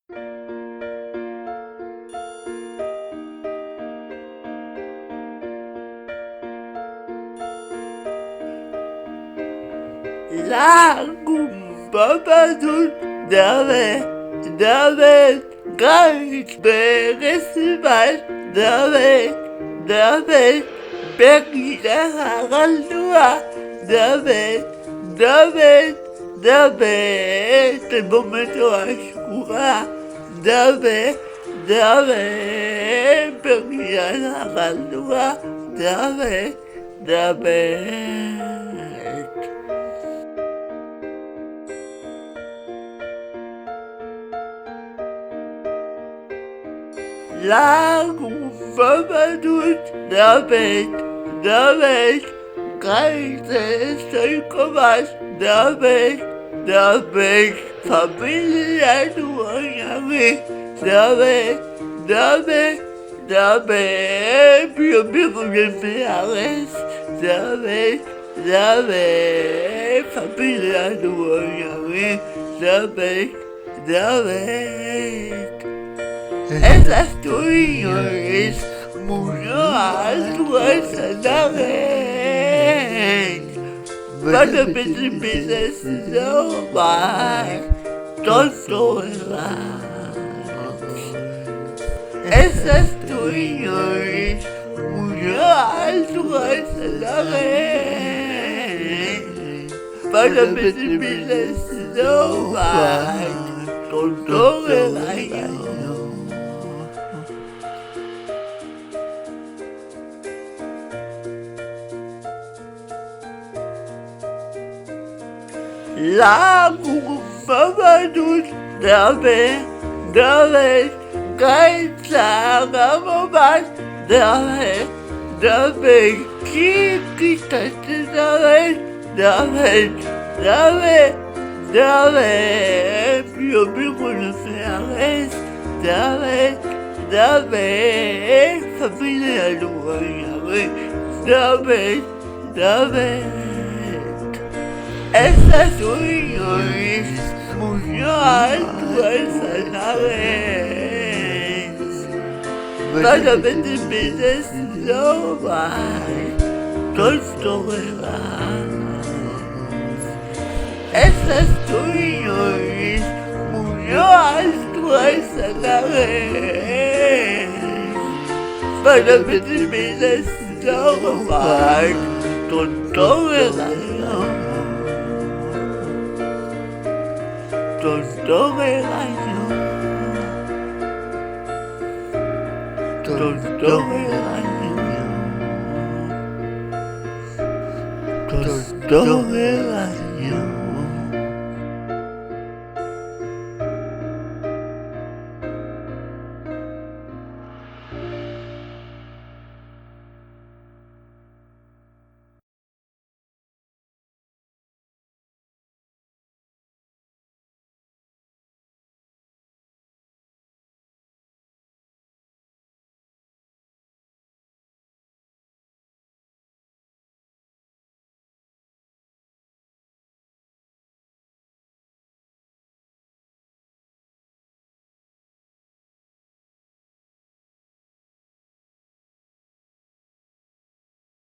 La Babadook David Festival David Bekira Galdua David el momento ascura David Bekira Galdua David La Babadook David estoy con más David familia nueva David cumpleaños David familia nueva David esas tuyas murió algo esa vez. Cuando me empiezas a amar, todo esas tuyas murió algo esa vez. Cuando me empiezas a amar, todo La Babadook David Kaisagamabat David Kikitaste David yo vivo en los reales David familia nueva David esas tuyas murió algo esa vez. Cuando me empiezas a amar, todo esas tuyas murió algo esa vez. Cuando me empiezas a amar, todo todo el año